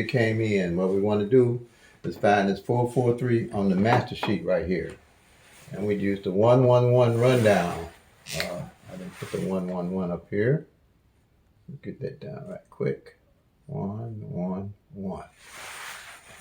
it came in. What we want to do is find this 443 on the master sheet right here. And we'd use the 111 rundown. I didn't put the 111 up here. Get that down right quick. 111.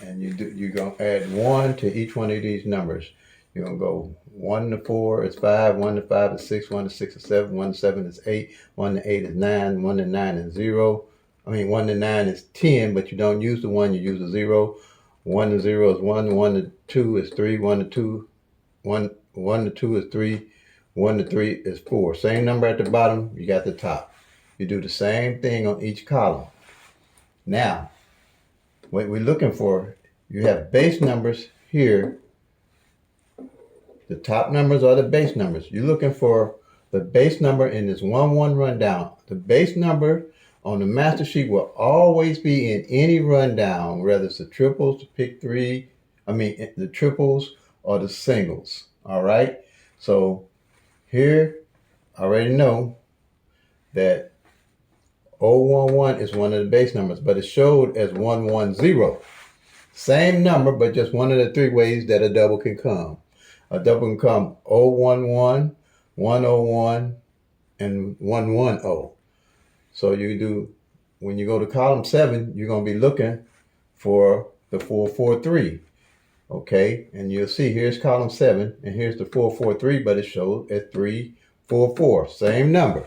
And you're gonna add 1 to each one of these numbers. You're gonna go 1 to 4 is 5, 1 to 5 is 6, 1 to 6 is 7, 1 to 7 is 8, 1 to 8 is 9, 1 to 9 is 0. 1 to 9 is 10, but you don't use the 1, you use the 0. 1 to 0 is 1, 1 to 2 is 3, 1 to 2, 1 to 2 is 3, 1 to 3 is 4. Same number at the bottom, you got the top. You do the same thing on each column. Now, what we're looking for, you have base numbers here. The top numbers are the base numbers. You're looking for the base number in this 1-1 rundown. The base number on the master sheet will always be in any rundown, whether it's the triples, the pick three, the triples or the singles. All right. So here, I already know that 011 is one of the base numbers, but it's showed as 110. Same number, but just one of the three ways that a double can come. A double can come 011, 101, and 110. So when you go to column 7, you're going to be looking for the 443. Okay, and you'll see here's column 7, and here's the 443, but it shows at 344. Same number.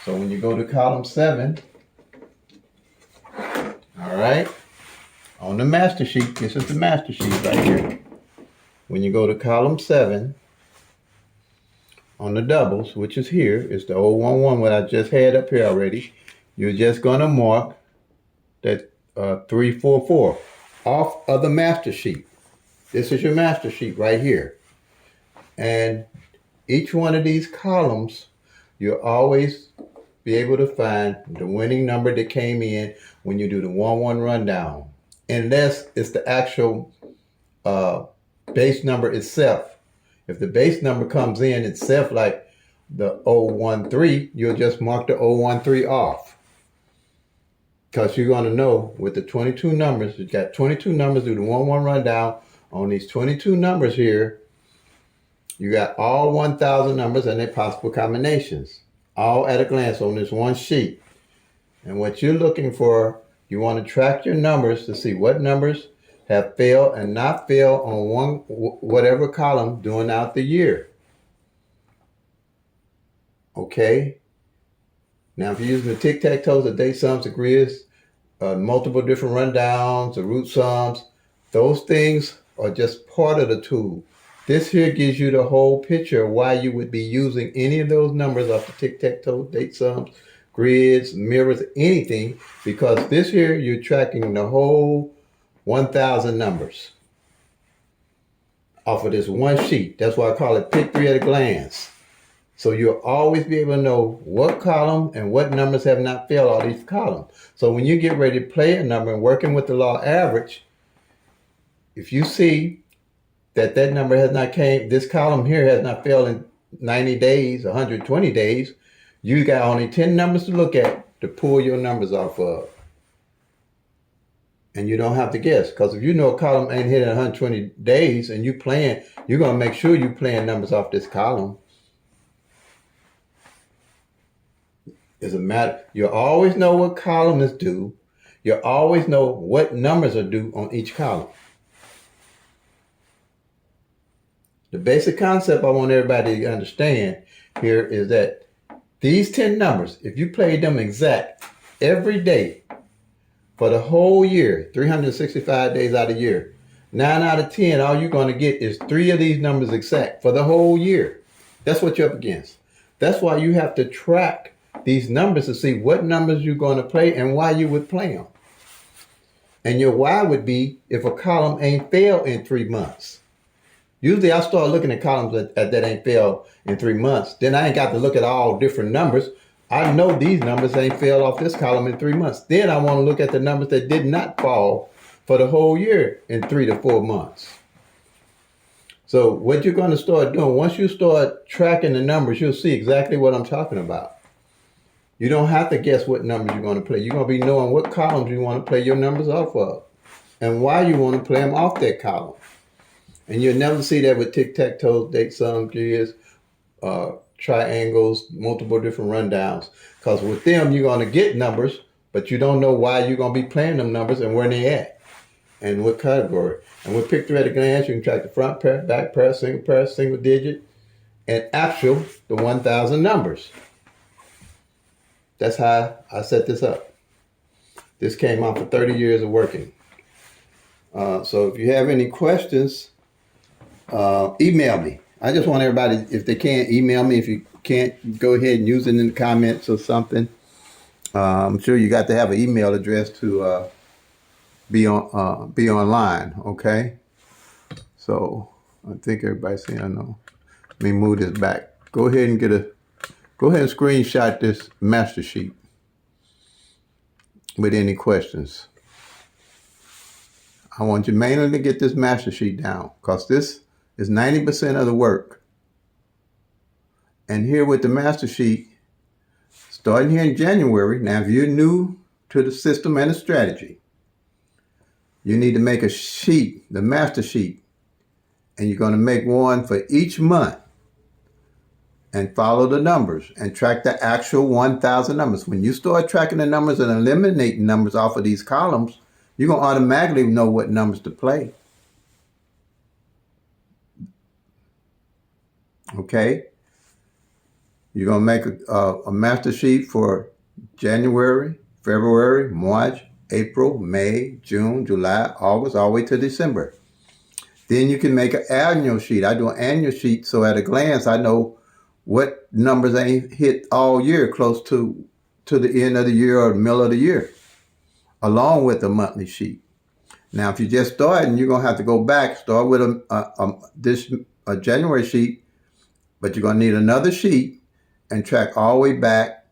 So when you go to column 7, all right, on the master sheet, this is the master sheet right here. When you go to column 7, on the doubles, which is here, is the 011, what I just had up here already. You're just going to mark that 344 off of the master sheet. This is your master sheet right here. And each one of these columns, you'll always be able to find the winning number that came in when you do the 1-1 rundown. Unless it's the actual base number itself. If the base number comes in itself like the 013, you'll just mark the 013 off. Because you're going to know with the 22 numbers, you got 22 numbers, do the 1-1 rundown. On these 22 numbers here, you got all 1,000 numbers and their possible combinations. All at a glance on this one sheet. And what you're looking for, you want to track your numbers to see what numbers have failed and not failed on whatever column during out the year. Okay. Now, if you're using the tic-tac-toes, the date sums, the grids, multiple different rundowns, the root sums, those things are just part of the tool. This here gives you the whole picture of why you would be using any of those numbers off the tic-tac-toe, date sums, grids, mirrors, anything, because this here you're tracking the whole 1,000 numbers off of this one sheet. That's why I call it pick three at a glance. So you'll always be able to know what column and what numbers have not failed all these columns. So when you get ready to play a number and working with the law average, if you see that number has not this column here has not failed in 90 days, 120 days, you got only 10 numbers to look at to pull your numbers off of. And you don't have to guess, because if you know a column ain't hit in 120 days and you're going to make sure you're playing numbers off this column. It's a matter, you always know what column is due. You always know what numbers are due on each column. The basic concept I want everybody to understand here is that these 10 numbers, if you play them exact every day for the whole year, 365 days out of the year, 9 out of 10, all you're going to get is 3 of these numbers exact for the whole year. That's what you're up against. That's why you have to track these numbers to see what numbers you're going to play and why you would play them. And your why would be if a column ain't failed in 3 months. Usually I start looking at columns that ain't failed in 3 months. Then I ain't got to look at all different numbers. I know these numbers ain't failed off this column in 3 months. Then I want to look at the numbers that did not fall for the whole year in 3 to 4 months. So what you're going to start doing, once you start tracking the numbers, you'll see exactly what I'm talking about. You don't have to guess what numbers you're going to play. You're going to be knowing what columns you want to play your numbers off of and why you want to play them off that column. And you'll never see that with tic-tac-toe, date sum, gears, triangles, multiple different rundowns. Because with them, you're going to get numbers, but you don't know why you're going to be playing them numbers and where they at and what category. And with Pick 3 at a glance, you can track the front pair, back pair, single digit, and actual, the 1,000 numbers. That's how I set this up. This came out for 30 years of working. So if you have any questions, email me. I just want everybody, if they can't, email me. If you can't, go ahead and use it in the comments or something. I'm sure you got to have an email address to be online. Okay. So I think everybody's saying I know. Let me move this back. Go ahead and screenshot this master sheet with any questions. I want you mainly to get this master sheet down because this is 90% of the work. And here with the master sheet, starting here in January, now if you're new to the system and the strategy, you need to make a sheet, the master sheet, and you're going to make one for each month and follow the numbers and track the actual 1,000 numbers. When you start tracking the numbers and eliminating numbers off of these columns, you're going to automatically know what numbers to play. Okay? You're going to make a master sheet for January, February, March, April, May, June, July, August, all the way to December. Then you can make an annual sheet. I do an annual sheet so at a glance I know what numbers ain't hit all year close to the end of the year or the middle of the year, along with a monthly sheet. Now, if you just starting, you're going to have to go back, start with a January sheet, but you're going to need another sheet and track all the way back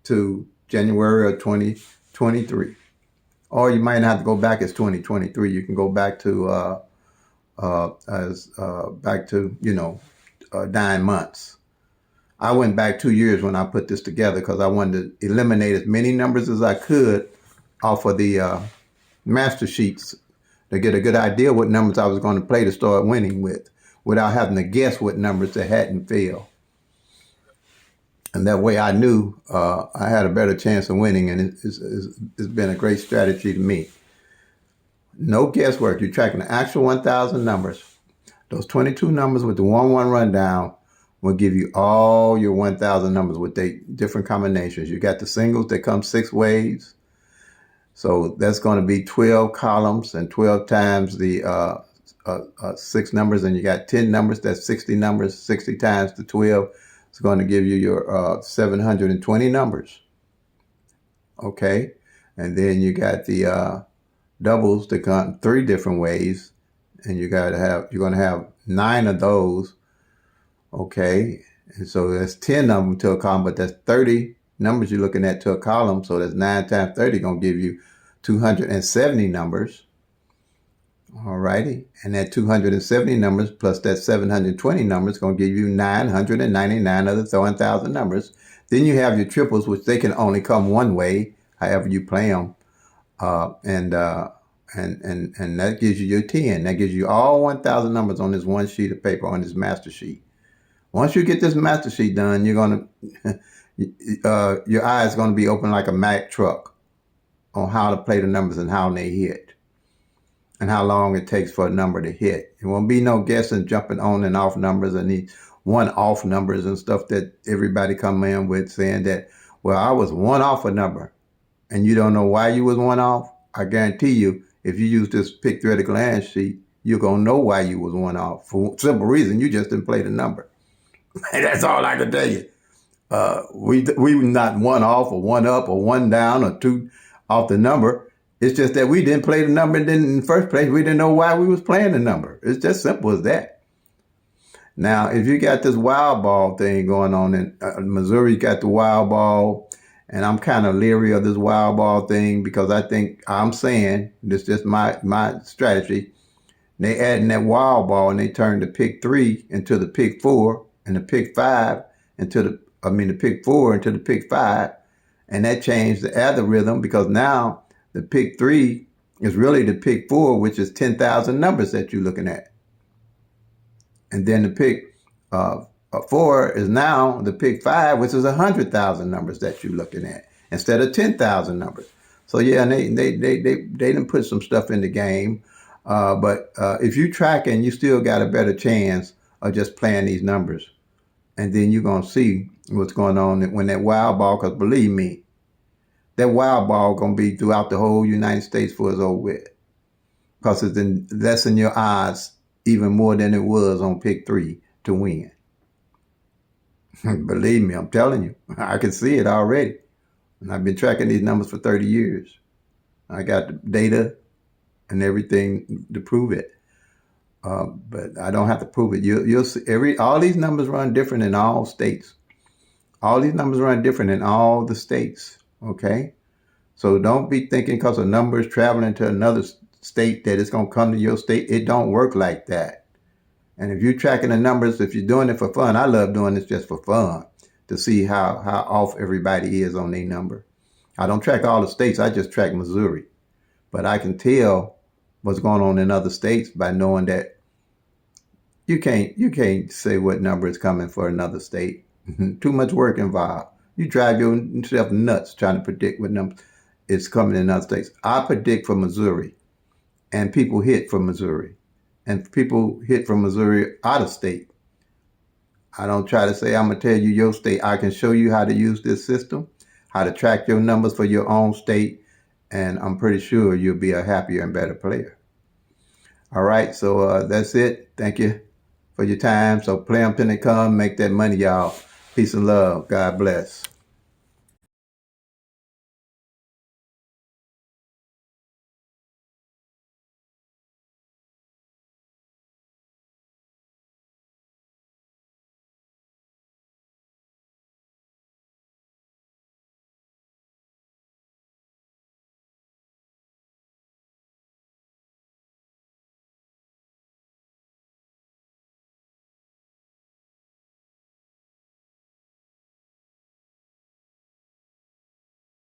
to January of 2023. Or you might not have to go back as 2023. You can go back to 9 months. I went back 2 years when I put this together because I wanted to eliminate as many numbers as I could off of the master sheets to get a good idea what numbers I was going to play to start winning with without having to guess what numbers that hadn't failed. And that way I knew I had a better chance of winning, and it's been a great strategy to me. No guesswork. You're tracking the actual 1,000 numbers. Those 22 numbers with the 1-1 rundown will give you all your 1,000 numbers with their different combinations. You got the singles that come 6 ways. So that's going to be 12 columns and 12 times the 6 numbers. And you got 10 numbers. That's 60 numbers. 60 times the 12. It's going to give you your 720 numbers. Okay. And then you got the doubles that come 3 different ways. And you're going to have 9 of those. Okay. And so that's 10 of them to a column, but that's 30 numbers you're looking at to a column. So that's 9 times 30 going to give you 270 numbers. All righty. And that 270 numbers plus that 720 numbers going to give you 999 of the 1,000 numbers. Then you have your triples, which they can only come one way, however you play them. And that gives you your 10. That gives you all 1,000 numbers on this one sheet of paper, on this master sheet. Once you get this master sheet done, you're going to, your eyes going to be open like a Mack truck on how to play the numbers and how they hit and how long it takes for a number to hit. It won't be no guessing, jumping on and off numbers and these one-off numbers and stuff that everybody come in with saying that, well, I was one off a number and you don't know why you was one off. I guarantee you, if you use this Pick 3 at a glance sheet, you're going to know why you was one off. For simple reason, you just didn't play the number. That's all I can tell you. We not one off or one up or one down or 2 off the number. It's just that we didn't play the number, and then in the first place, we didn't know why we was playing the number. It's just simple as that. Now, if you got this wild ball thing going on in Missouri, got the wild ball, and I'm kind of leery of this wild ball thing because I think I'm saying this is just my strategy. They adding that wild ball and they turned the Pick 3 into the Pick 4 and the Pick 5 into the Pick 4 into the Pick 5. And that changed the algorithm because now the pick 3 is really the pick 4, which is 10,000 numbers that you're looking at. And then the pick 4 is now the pick 5, which is 100,000 numbers that you're looking at instead of 10,000 numbers. So yeah, and they didn't put some stuff in the game. But if you track and you still got a better chance of just playing these numbers. And then you're going to see what's going on when that wild ball, because believe me, that wild ball going to be throughout the whole United States for it's over with. Because it's lessen your odds even more than it was on pick 3 to win. Believe me, I'm telling you, I can see it already. And I've been tracking these numbers for 30 years. I got the data and everything to prove it. But I don't have to prove it. You'll see all these numbers run different in all states. All these numbers run different in all the states. Okay, so don't be thinking because a number is traveling to another state that it's gonna come to your state. It don't work like that. And if you're tracking the numbers, if you're doing it for fun, I love doing this just for fun to see how off everybody is on their number. I don't track all the states. I just track Missouri, but I can tell what's going on in other states by knowing that you can't say what number is coming for another state. Too much work involved. You drive yourself nuts trying to predict what number is coming in other states. I predict for Missouri, and people hit from Missouri, and people hit from Missouri out of state. I don't try to say I'm gonna tell you your state. I can show you how to use this system, how to track your numbers for your own state, and I'm pretty sure you'll be a happier and better player. All right, so that's it. Thank you for your time. So play them till they come. Make that money, y'all. Peace and love. God bless.